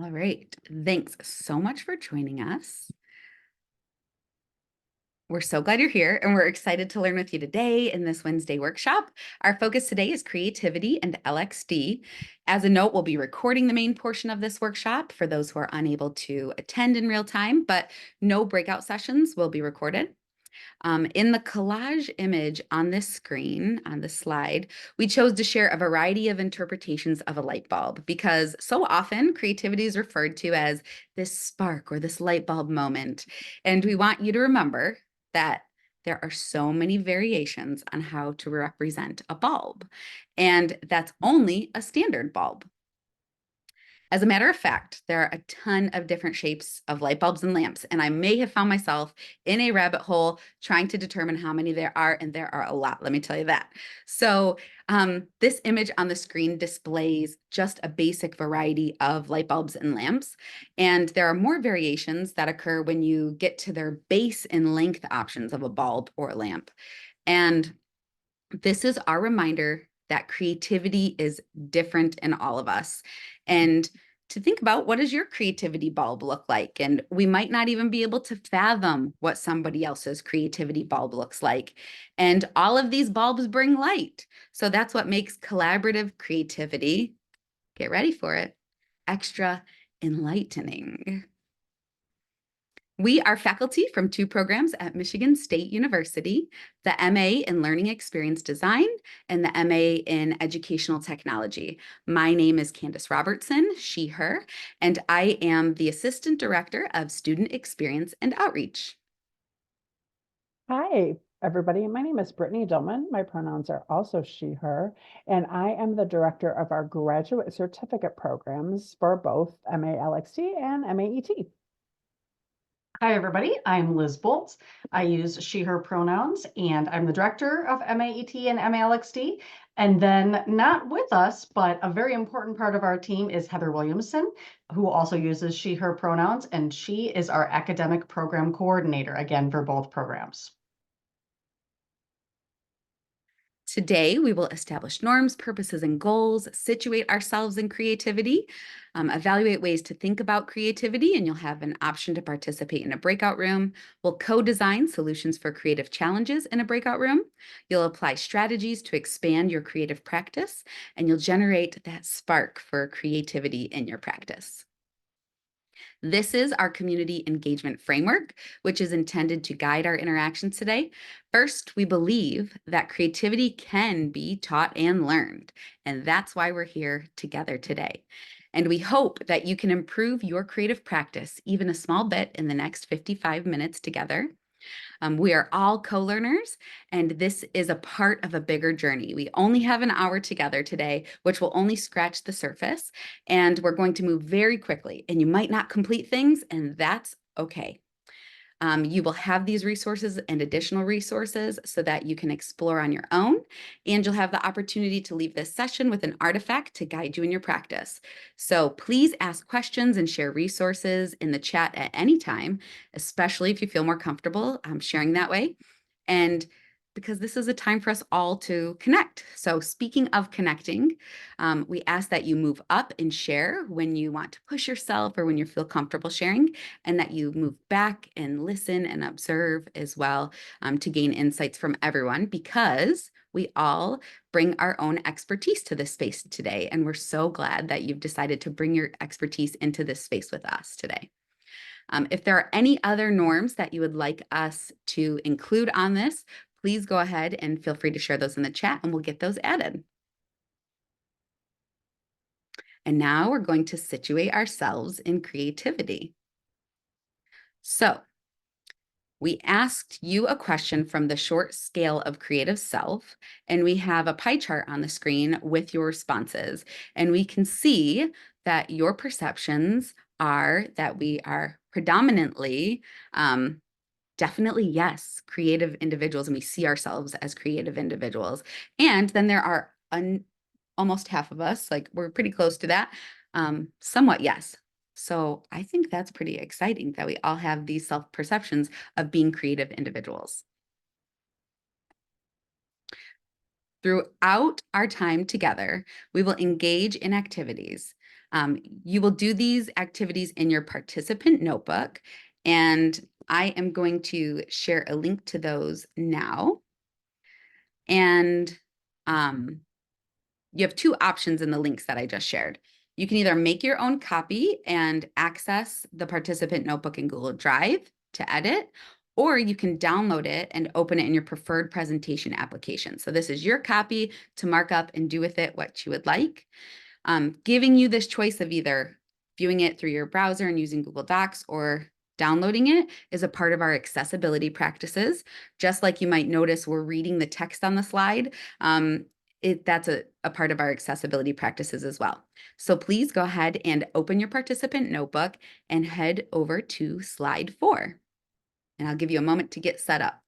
All right. Thanks so much for joining us. We're so glad you're here and we're excited to learn with you today in this Wednesday workshop. Our focus today is creativity and LXD. As a note, we'll be recording the main portion of this workshop for those who are unable to attend in real time, but no breakout sessions will be recorded. In the collage image on this screen, on this slide, we chose to share a variety of interpretations of a light bulb because so often creativity is referred to as this spark or this light bulb moment. And we want you to remember that there are so many variations on how to represent a bulb, and that's only a standard bulb. As a matter of fact, there are a ton of different shapes of light bulbs and lamps, and I may have found myself in a rabbit hole trying to determine how many there are, and there are a lot, let me tell you that. So this image on the screen displays just a basic variety of light bulbs and lamps, and there are more variations that occur when you get to their base and length options of a bulb or a lamp. And this is our reminder that creativity is different in all of us. And to think about, what does your creativity bulb look like? And we might not even be able to fathom what somebody else's creativity bulb looks like. And all of these bulbs bring light. So that's what makes collaborative creativity, get ready for it, extra enlightening. We are faculty from two programs at Michigan State University, the MA in Learning Experience Design and the MA in Educational Technology. My name is Candace Robertson, she, her, and I am the Assistant Director of Student Experience and Outreach. Hi, everybody. My name is Brittany Dillman. My pronouns are also she, her, and I am the director of our graduate certificate programs for both MALXD and MAET. Hi, everybody. I'm Liz Bolts. I use she, her pronouns, and I'm the director of MAET and MALXD. And then not with us, but a very important part of our team is Heather Williamson, who also uses she, her pronouns, and she is our academic program coordinator, again, for both programs. Today, we will establish norms, purposes, and goals, situate ourselves in creativity, evaluate ways to think about creativity, and you'll have an option to participate in a breakout room. We'll co-design solutions for creative challenges in a breakout room. You'll apply strategies to expand your creative practice, and you'll generate that spark for creativity in your practice. This is our community engagement framework, which is intended to guide our interactions today. First, we believe that creativity can be taught and learned, and that's why we're here together today. And we hope that you can improve your creative practice even a small bit in the next 55 minutes together. We are all co-learners, and this is a part of a bigger journey. We only have an hour together today, which will only scratch the surface, and we're going to move very quickly, and you might not complete things, and that's okay. You will have these resources and additional resources so that you can explore on your own, and you'll have the opportunity to leave this session with an artifact to guide you in your practice. So please ask questions and share resources in the chat at any time, especially if you feel more comfortable sharing that way. And because this is a time for us all to connect. So speaking of connecting, we ask that you move up and share when you want to push yourself or when you feel comfortable sharing, and that you move back and listen and observe as well to gain insights from everyone, because we all bring our own expertise to this space today. And we're so glad that you've decided to bring your expertise into this space with us today. If there are any other norms that you would like us to include on this, please go ahead and feel free to share those in the chat and we'll get those added. And now we're going to situate ourselves in creativity. So we asked you a question from the short scale of creative self, and we have a pie chart on the screen with your responses. And we can see that your perceptions are that we are predominantly definitely, yes, creative individuals, and we see ourselves as creative individuals. And then there are almost half of us, like we're pretty close to that, somewhat yes. So I think that's pretty exciting that we all have these self-perceptions of being creative individuals. Throughout our time together, we will engage in activities You will do these activities in your participant notebook, and I am going to share a link to those now. And you have two options in the links that I just shared. You can either make your own copy and access the participant notebook in Google Drive to edit, or you can download it and open it in your preferred presentation application. So this is your copy to mark up and do with it what you would like. Giving you this choice of either viewing it through your browser and using Google Docs or downloading it is a part of our accessibility practices. Just like you might notice we're reading the text on the slide, that's a part of our accessibility practices as well. So please go ahead and open your participant notebook and head over to slide 4. And I'll give you a moment to get set up.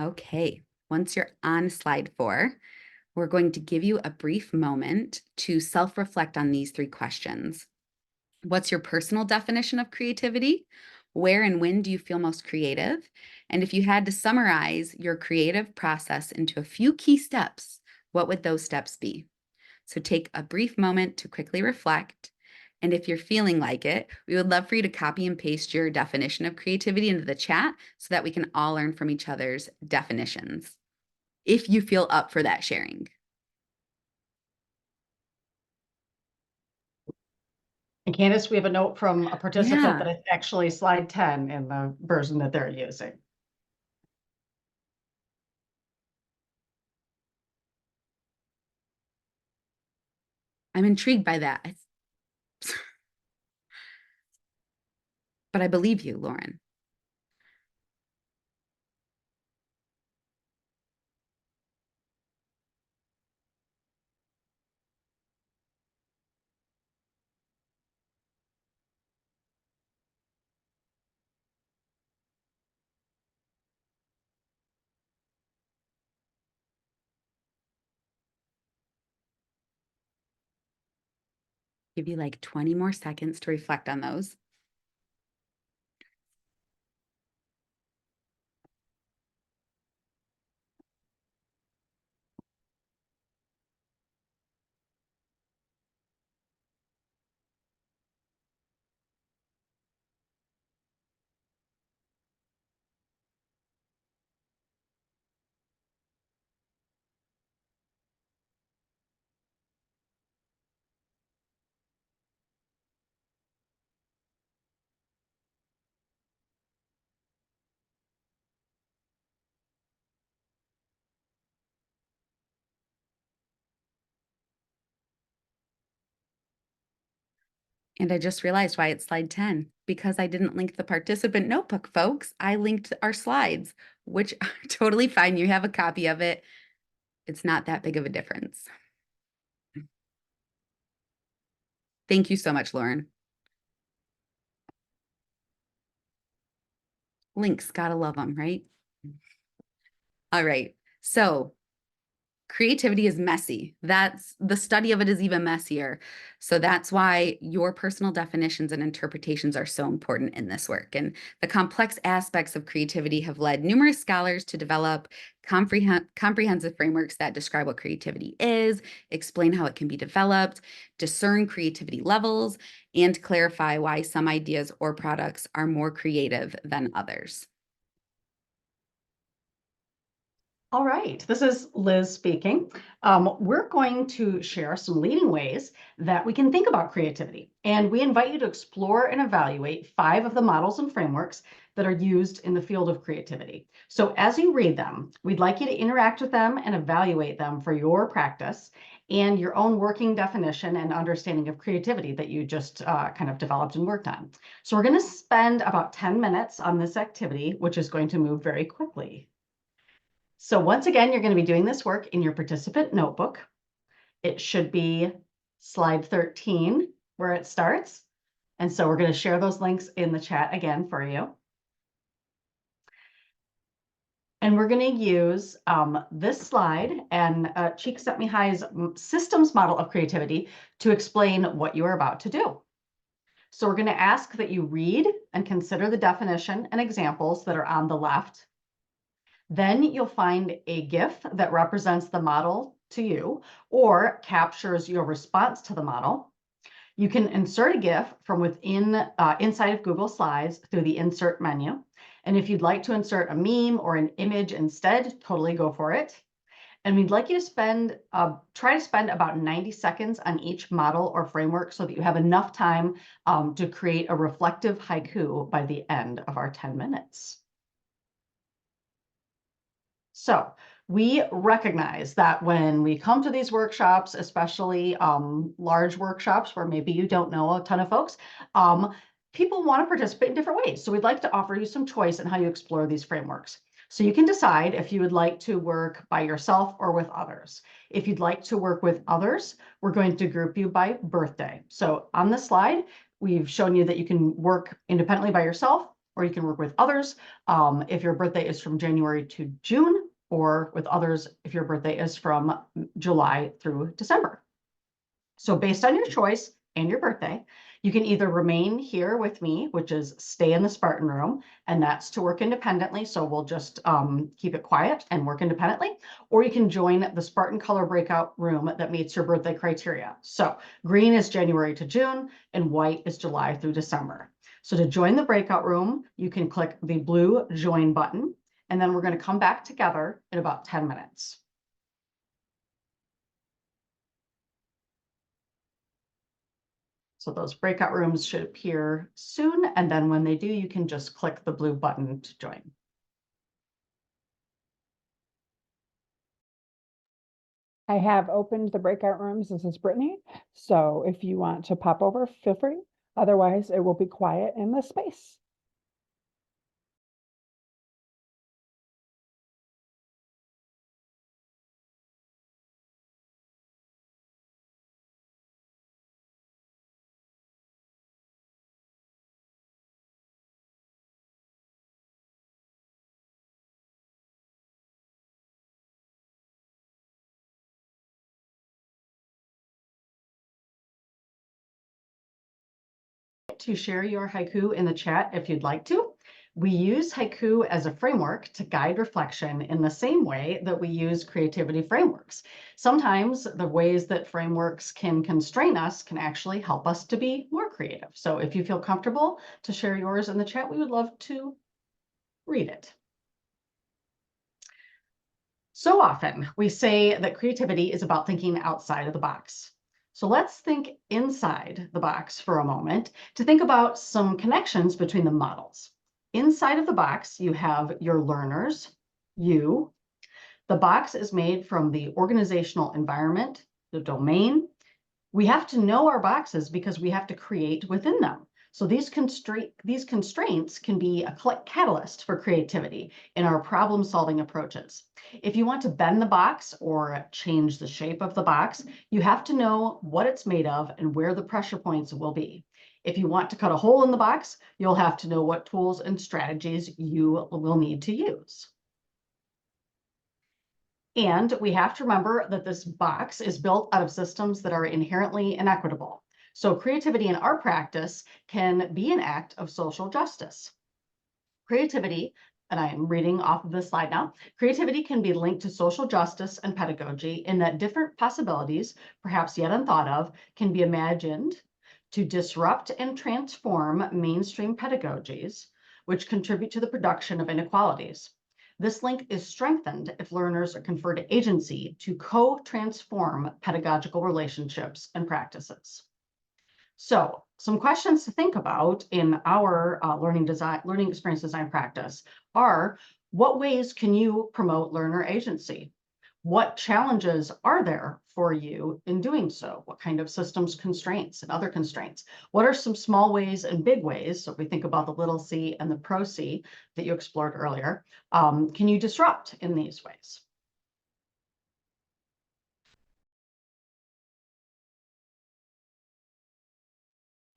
Okay, once you're on slide 4, we're going to give you a brief moment to self-reflect on these 3 questions. What's your personal definition of creativity? Where and when do you feel most creative? And if you had to summarize your creative process into a few key steps, what would those steps be? So take a brief moment to quickly reflect. And if you're feeling like it, we would love for you to copy and paste your definition of creativity into the chat so that we can all learn from each other's definitions, if you feel up for that sharing. And Candace, we have a note from a participant that Yeah, it's actually slide 10 in the version that they're using. I'm intrigued by that. But I believe you, Lauren. Give you like 20 more seconds to reflect on those. And I just realized why it's slide 10, because I didn't link the participant notebook, folks. I linked our slides, which are totally fine. You have a copy of it. It's not that big of a difference. Thank you so much, Lauren. Links, gotta love them, right? All right. So creativity is messy. That's the study of it is even messier. So that's why your personal definitions and interpretations are so important in this work. And the complex aspects of creativity have led numerous scholars to develop comprehensive frameworks that describe what creativity is, explain how it can be developed, discern creativity levels, and clarify why some ideas or products are more creative than others. All right, this is Liz speaking. We're going to share some leading ways that we can think about creativity. And we invite you to explore and evaluate 5 of the models and frameworks that are used in the field of creativity. So as you read them, we'd like you to interact with them and evaluate them for your practice and your own working definition and understanding of creativity that you just kind of developed and worked on. So we're going to spend about 10 minutes on this activity, which is going to move very quickly. So once again, you're going to be doing this work in your participant notebook. It should be slide 13 where it starts. And so we're going to share those links in the chat again for you. And we're going to use this slide and Csikszentmihalyi's systems model of creativity to explain what you are about to do. So we're going to ask that you read and consider the definition and examples that are on the left. Then you'll find a GIF that represents the model to you or captures your response to the model. You can insert a GIF from within inside of Google Slides through the Insert menu. And if you'd like to insert a meme or an image instead, totally go for it. And we'd like you to try to spend about 90 seconds on each model or framework so that you have enough time to create a reflective haiku by the end of our 10 minutes. So we recognize that when we come to these workshops, especially large workshops where maybe you don't know a ton of folks, people want to participate in different ways. So we'd like to offer you some choice in how you explore these frameworks. So you can decide if you would like to work by yourself or with others. If you'd like to work with others, we're going to group you by birthday. So on this slide, we've shown you that you can work independently by yourself, or you can work with others if your birthday is from January to June, or with others if your birthday is from July through December. So based on your choice and your birthday, you can either remain here with me, which is stay in the Spartan room, and that's to work independently. So we'll just keep it quiet and work independently, or you can join the Spartan color breakout room that meets your birthday criteria. So green is January to June and white is July through December. So to join the breakout room, you can click the blue join button, and then we're going to come back together in about 10 minutes. So those breakout rooms should appear soon, and then when they do, you can just click the blue button to join. I have opened the breakout rooms. This is Brittany. So if you want to pop over, feel free. Otherwise, it will be quiet in this space. To share your haiku in the chat if you'd like to. We use haiku as a framework to guide reflection in the same way that we use creativity frameworks. Sometimes the ways that frameworks can constrain us can actually help us to be more creative. So if you feel comfortable to share yours in the chat, we would love to read it. So often we say that creativity is about thinking outside of the box. So let's think inside the box for a moment to think about some connections between the models. Inside of the box, you have your learners, you. The box is made from the organizational environment, the domain. We have to know our boxes because we have to create within them. So these constraints can be a catalyst for creativity in our problem-solving approaches. If you want to bend the box or change the shape of the box, you have to know what it's made of and where the pressure points will be. If you want to cut a hole in the box, you'll have to know what tools and strategies you will need to use. And we have to remember that this box is built out of systems that are inherently inequitable. So creativity in our practice can be an act of social justice. Creativity, and I am reading off of this slide now, creativity can be linked to social justice and pedagogy in that different possibilities, perhaps yet unthought of, can be imagined to disrupt and transform mainstream pedagogies, which contribute to the production of inequalities. This link is strengthened if learners are conferred agency to co-transform pedagogical relationships and practices. So some questions to think about in our learning experience design practice are, what ways can you promote learner agency? What challenges are there for you in doing so? What kind of systems constraints and other constraints? What are some small ways and big ways? So if we think about the little c and the pro C that you explored earlier, can you disrupt in these ways?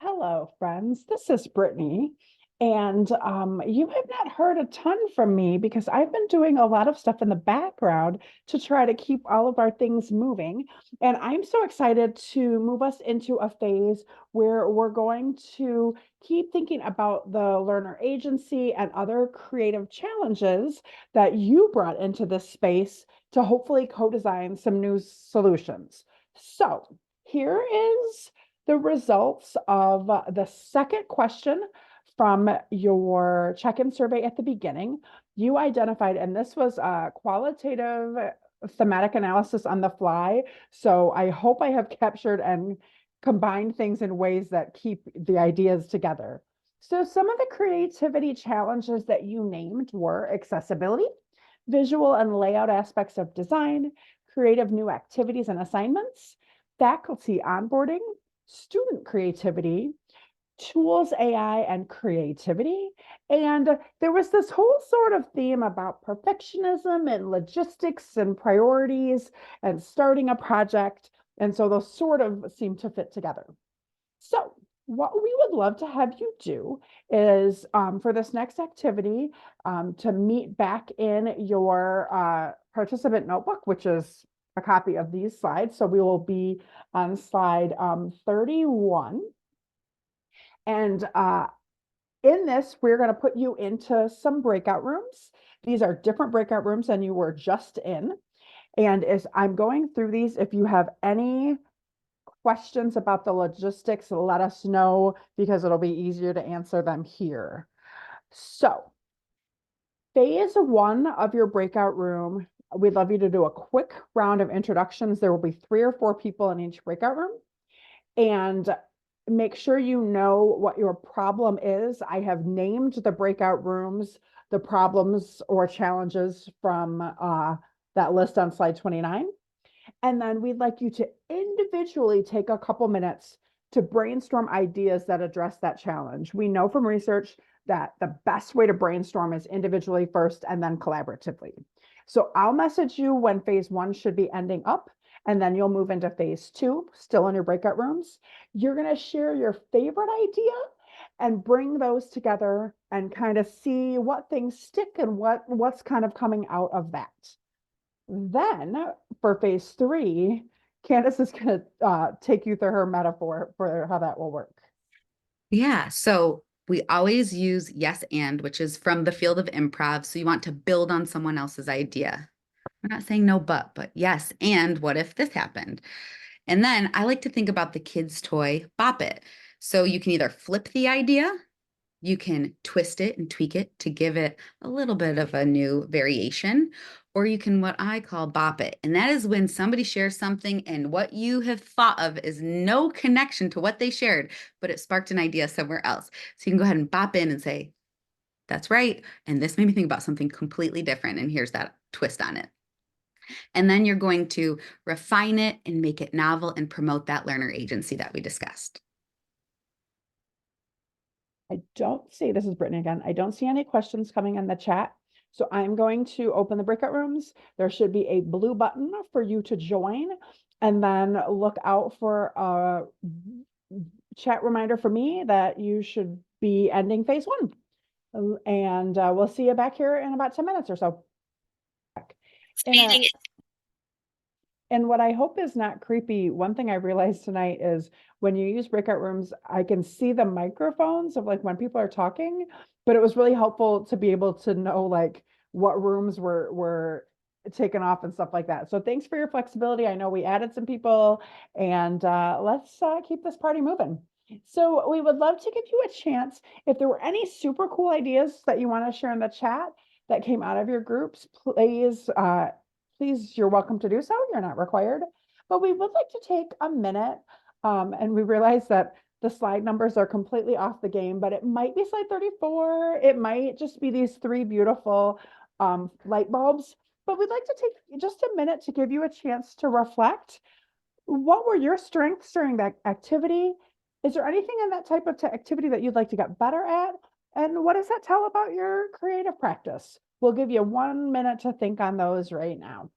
Hello, friends. This is Brittany. And you have not heard a ton from me because I've been doing a lot of stuff in the background to try to keep all of our things moving. And I'm so excited to move us into a phase where we're going to keep thinking about the learner agency and other creative challenges that you brought into this space to hopefully co-design some new solutions. So here is the results of the second question from your check-in survey at the beginning. You identified, and this was a qualitative thematic analysis on the fly. So I hope I have captured and combined things in ways that keep the ideas together. So some of the creativity challenges that you named were accessibility, visual and layout aspects of design, creative new activities and assignments, faculty onboarding, student creativity, tools, AI, and creativity. And there was this whole sort of theme about perfectionism and logistics and priorities and starting a project. And so those sort of seem to fit together. So what we would love to have you do is for this next activity to meet back in your participant notebook, which is a copy of these slides. So we will be on slide 31. And in this, we're going to put you into some breakout rooms. These are different breakout rooms than you were just in. And as I'm going through these, if you have any questions about the logistics, let us know because it'll be easier to answer them here. So phase one of your breakout room, we'd love you to do a quick round of introductions. There will be 3 or 4 people in each breakout room. And make sure you know what your problem is. I have named the breakout rooms, the problems or challenges from that list on slide 29. And then we'd like you to individually take a couple minutes to brainstorm ideas that address that challenge. We know from research that the best way to brainstorm is individually first and then collaboratively. So I'll message you when phase one should be ending up, and then you'll move into phase two, still in your breakout rooms. You're going to share your favorite idea and bring those together and kind of see what things stick and what's kind of coming out of that. Then for phase three, Candace is going to take you through her metaphor for how that will work. Yeah. So we always use yes and, which is from the field of improv. So you want to build on someone else's idea. We're not saying no, but yes. And what if this happened? And then I like to think about the kids' toy, Bop It. So you can either flip the idea, you can twist it and tweak it to give it a little bit of a new variation, or you can what I call bop it. And that is when somebody shares something and what you have thought of is no connection to what they shared, but it sparked an idea somewhere else. So you can go ahead and bop in and say, that's right. And this made me think about something completely different. And here's that twist on it. And then you're going to refine it and make it novel and promote that learner agency that we discussed. I don't see, this is Brittany again. I don't see any questions coming in the chat. So I'm going to open the breakout rooms. There should be a blue button for you to join, and then look out for a chat reminder for me that you should be ending phase one. And we'll see you back here in about 10 minutes or so. And what I hope is not creepy, one thing I realized tonight is when you use breakout rooms, I can see the microphones of like when people are talking, but it was really helpful to be able to know like what rooms were taken off and stuff like that. So thanks for your flexibility. I know we added some people, and let's keep this party moving. So we would love to give you a chance. If there were any super cool ideas that you want to share in the chat that came out of your groups, please, you're welcome to do so. You're not required, but we would like to take a minute. And we realize that the slide numbers are completely off the game, but it might be slide 34. It might just be these 3 beautiful light bulbs, but we'd like to take just a minute to give you a chance to reflect. What were your strengths during that activity? Is there anything in that type of activity that you'd like to get better at? And what does that tell about your creative practice? We'll give you 1 minute to think on those right now.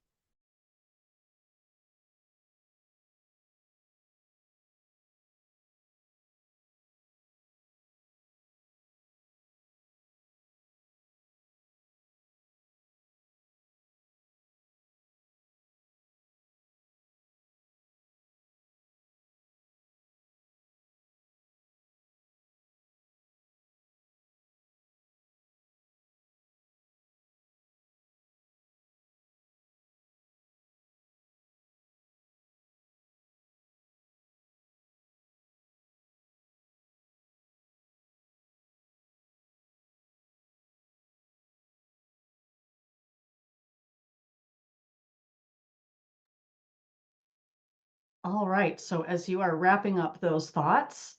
All right, so as you are wrapping up those thoughts,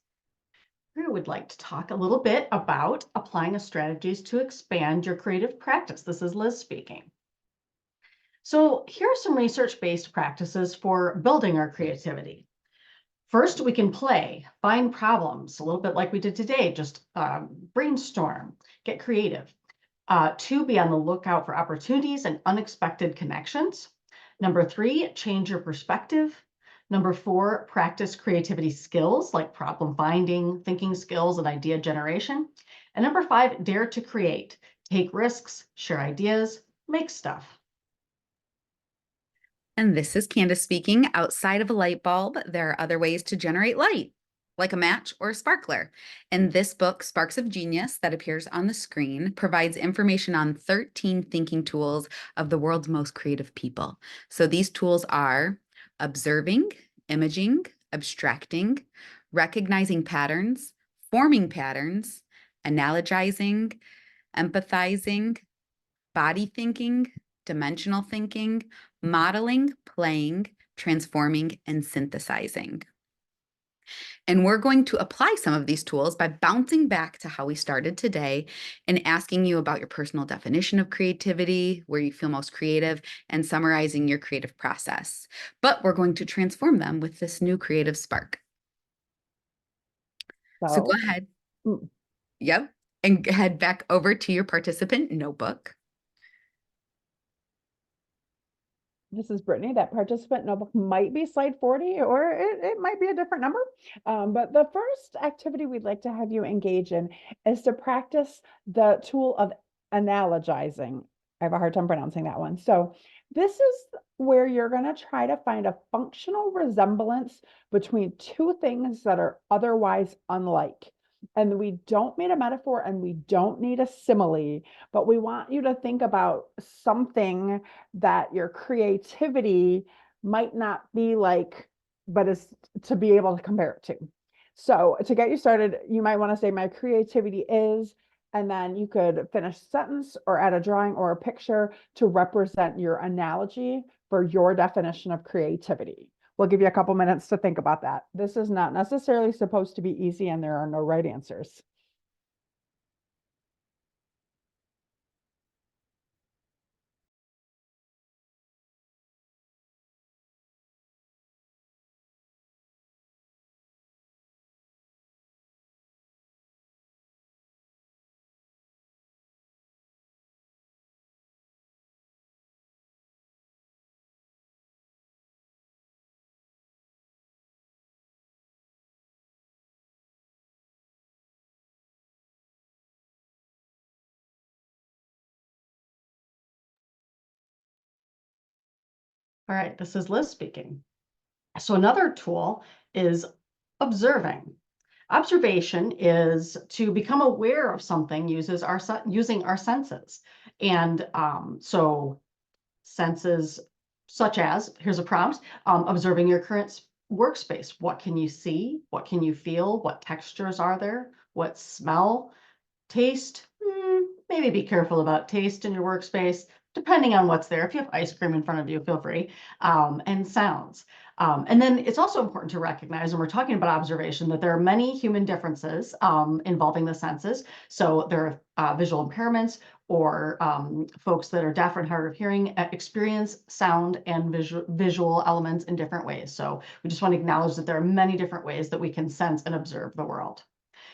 we would like to talk a little bit about applying strategies to expand your creative practice. This is Liz speaking. So here are some research-based practices for building our creativity. First, we can play, find problems, a little bit like we did today, just brainstorm, get creative. Two, be on the lookout for opportunities and unexpected connections. Number three, change your perspective. Number four, practice creativity skills like problem finding, thinking skills, and idea generation. And number five, dare to create, take risks, share ideas, make stuff. And this is Candace speaking. Outside of a light bulb, there are other ways to generate light, like a match or a sparkler. And this book, Sparks of Genius, that appears on the screen, provides information on 13 thinking tools of the world's most creative people. So these tools are observing, imaging, abstracting, recognizing patterns, forming patterns, analogizing, empathizing, body thinking, dimensional thinking, modeling, playing, transforming, and synthesizing. And we're going to apply some of these tools by bouncing back to how we started today and asking you about your personal definition of creativity, where you feel most creative, and summarizing your creative process. But we're going to transform them with this new creative spark. So go So, ahead. mm, Yep. And head back over to your participant notebook. this is Brittany. That participant notebook might be slide 40 or it might be a different number. But the first activity we'd like to have you engage in is to practice the tool of analogizing. I have a hard time pronouncing that one. So this is where you're going to try to find a functional resemblance between two things that are otherwise unlike. And we don't need a metaphor and we don't need a simile, but we want you to think about something that your creativity might not be like, but is to be able to compare it to. So to get you started, you might want to say my creativity is, and then you could finish a sentence or add a drawing or a picture to represent your analogy for your definition of creativity. We'll give you a couple minutes to think about that. This is not necessarily supposed to be easy and there are no right answers. All right, this is Liz speaking. So another tool is observing. Observation is to become aware of something using our senses. And so senses such as, here's a prompt, observing your current workspace. What can you see? What can you feel? What textures are there? What smell? Taste? Maybe be careful about taste in your workspace, depending on what's there. If you have ice cream in front of you, feel free. And sounds. And then it's also important to recognize, when we're talking about observation, that there are many human differences involving the senses. So there are visual impairments, or folks that are deaf and hard of hearing experience sound and visual elements in different ways. So we just want to acknowledge that there are many different ways that we can sense and observe the world.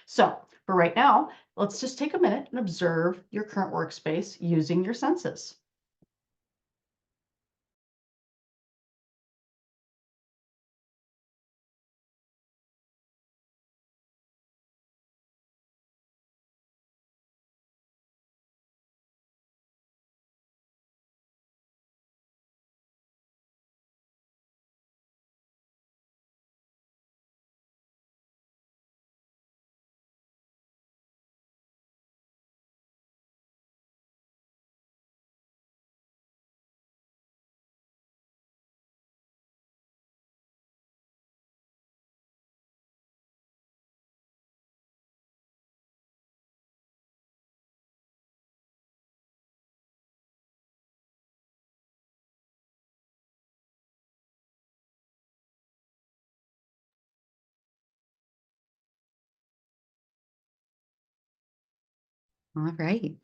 So for right now, let's just take a minute and observe your current workspace using your senses. All right.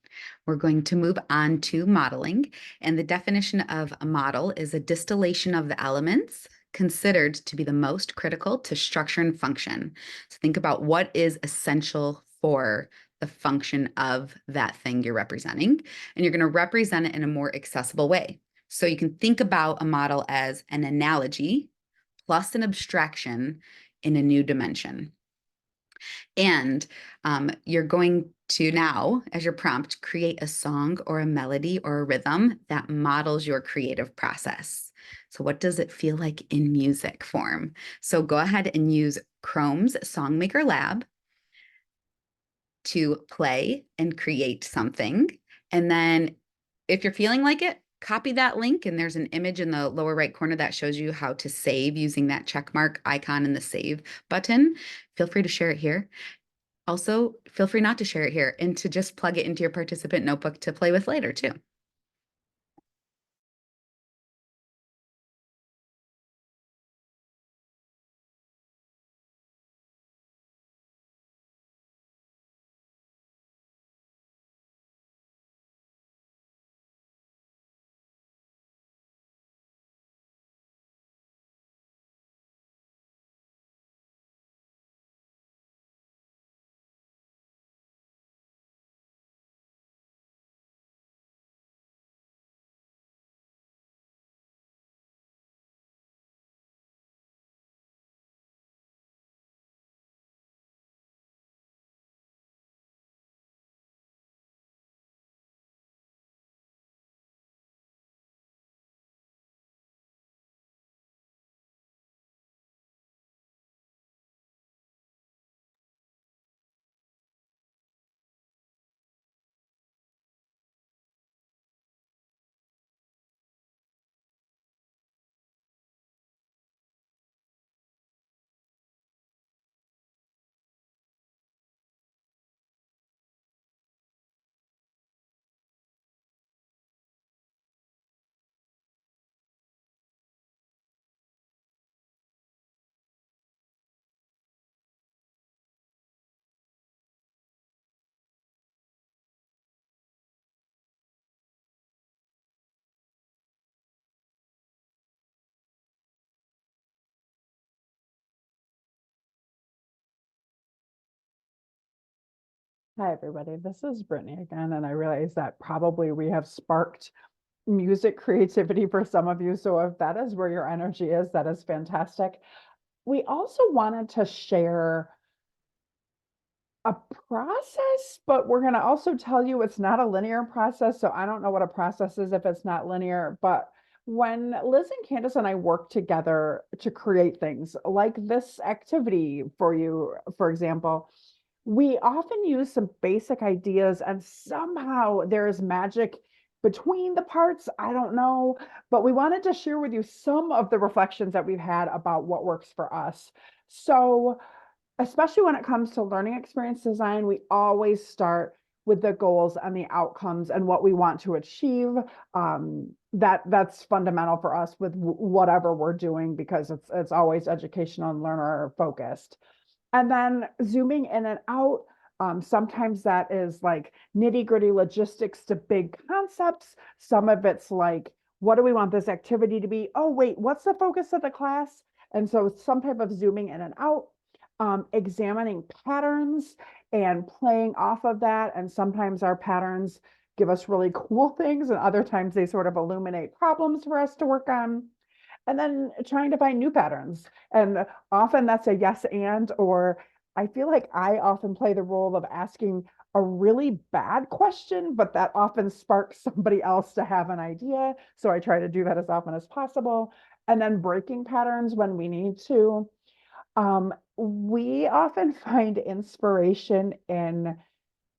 We're going to move on to modeling. And the definition of a model is a distillation of the elements considered to be the most critical to structure and function. So think about what is essential for the function of that thing you're representing. And you're going to represent it in a more accessible way. So you can think about a model as an analogy plus an abstraction in a new dimension. And you're going to now, as your prompt, create a song or a melody or a rhythm that models your creative process. So, what does it feel like in music form? So, go ahead and use Chrome's Songmaker Lab to play and create something. And then, if you're feeling like it, copy that link. And there's an image in the lower right corner that shows you how to save using that check mark icon in the save button. Feel free to share it here. Also, feel free not to share it here and to just plug it into your participant notebook to play with later too. Hi, everybody. This is Brittany again, and I realize that probably we have sparked music creativity for some of you. So if that is where your energy is, that is fantastic. We also wanted to share a process, but we're going to also tell you it's not a linear process. So I don't know what a process is if it's not linear, but when Liz and Candace and I work together to create things like this activity for you, for example, we often use some basic ideas and somehow there is magic between the parts. I don't know, but we wanted to share with you some of the reflections that we've had about what works for us. So, especially when it comes to learning experience design, we always start with the goals and the outcomes and what we want to achieve. That's fundamental for us with whatever we're doing because it's always educational and learner focused. And then zooming in and out, sometimes that is like nitty gritty logistics to big concepts. Some of it's like, what do we want this activity to be? Oh, wait, what's the focus of the class? And so some type of zooming in and out, examining patterns and playing off of that. And sometimes our patterns give us really cool things, and other times they sort of illuminate problems for us to work on. And then trying to find new patterns. And often that's a yes and, or I feel like I often play the role of asking a really bad question, but that often sparks somebody else to have an idea. So I try to do that as often as possible. And then breaking patterns when we need to. We often find inspiration in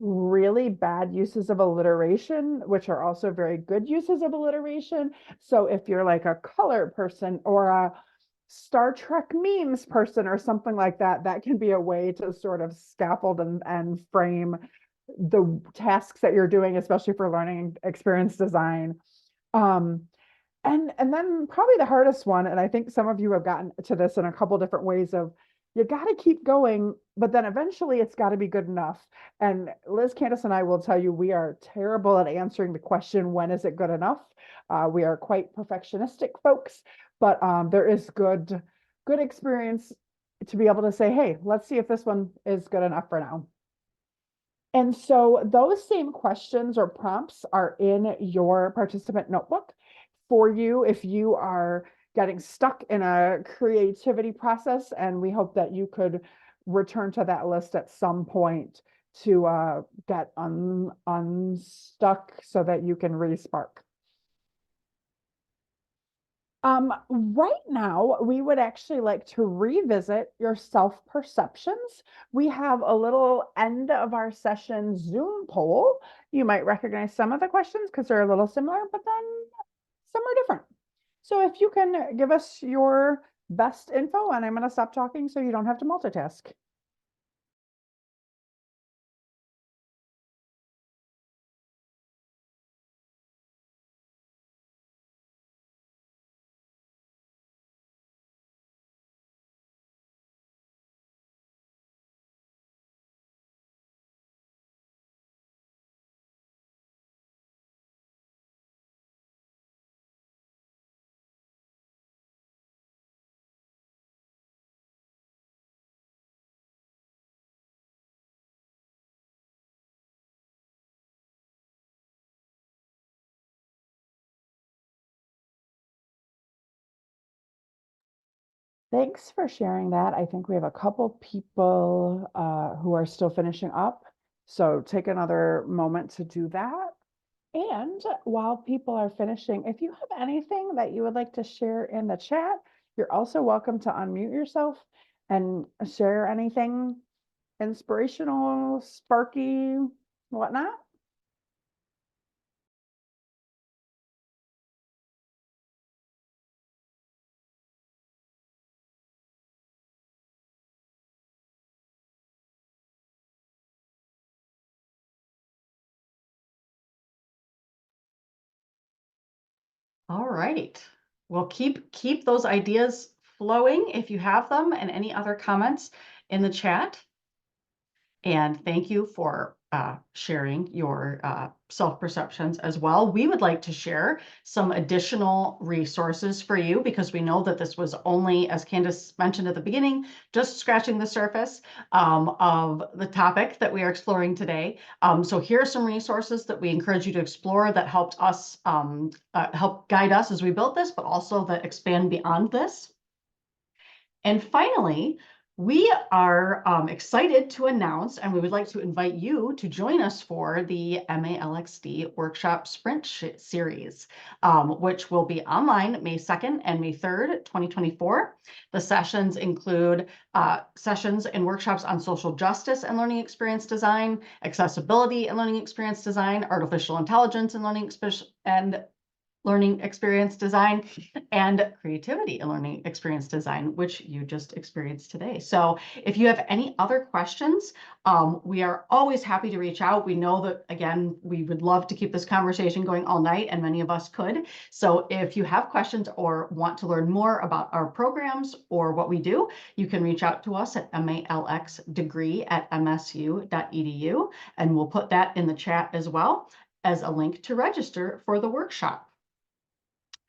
really bad uses of alliteration, which are also very good uses of alliteration. So if you're like a color person or a Star Trek memes person or something like that, that can be a way to sort of scaffold and frame the tasks that you're doing, especially for learning experience design. Um, and then probably the hardest one, and I think some of you have gotten to this in a couple different ways of, you got to keep going, but then eventually it's got to be good enough. And Liz, Candace, and I will tell you, we are terrible at answering the question, when is it good enough? We are quite perfectionistic folks, but there is good experience to be able to say, hey, let's see if this one is good enough for now. And so those same questions or prompts are in your participant notebook for you if you are getting stuck in a creativity process. And we hope that you could return to that list at some point to get unstuck so that you can re-spark. Right now, we would actually like to revisit your self-perceptions. We have a little end of our session Zoom poll. You might recognize some of the questions because they're a little similar, but then some are different. So if you can give us your best info, and I'm going to stop talking so you don't have to multitask. Thanks for sharing that. I think we have a couple people who are still finishing up. So take another moment to do that. And while people are finishing, if you have anything that you would like to share in the chat, you're also welcome to unmute yourself and share anything inspirational, sparky, whatnot. All right. Well, keep those ideas flowing if you have them, and any other comments in the chat. And thank you for sharing your self-perceptions as well. We would like to share some additional resources for you, because we know that this was only, as Candace mentioned at the beginning, just scratching the surface of the topic that we are exploring today. So here are some resources that we encourage you to explore that helped us help guide us as we built this, but also that expand beyond this. And finally, we are excited to announce, and we would like to invite you to join us for the MALXD Workshop Sprint Series, which will be online May 2nd and May 3rd, 2024. The sessions include sessions and workshops on social justice and learning experience design, accessibility and learning experience design, artificial intelligence and learning experience design, and creativity and learning experience design, which you just experienced today. So if you have any other questions, we are always happy to reach out. We know that, again, we would love to keep this conversation going all night, and many of us could. So if you have questions or want to learn more about our programs or what we do, you can reach out to us at malxdegree@msu.edu, and we'll put that in the chat as well as a link to register for the workshop.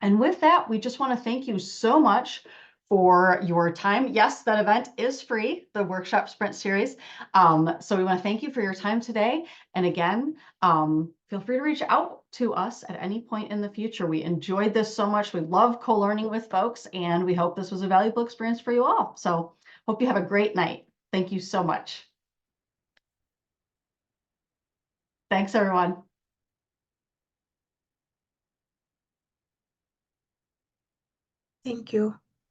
And with that, we just want to thank you so much for your time. Yes, that event is free, the Workshop Sprint Series. So we want to thank you for your time today. And again, feel free to reach out to us at any point in the future. We enjoyed this so much. We love co-learning with folks, and we hope this was a valuable experience for you all. So hope you have a great night. Thank you so much. Thanks, everyone. Thank you.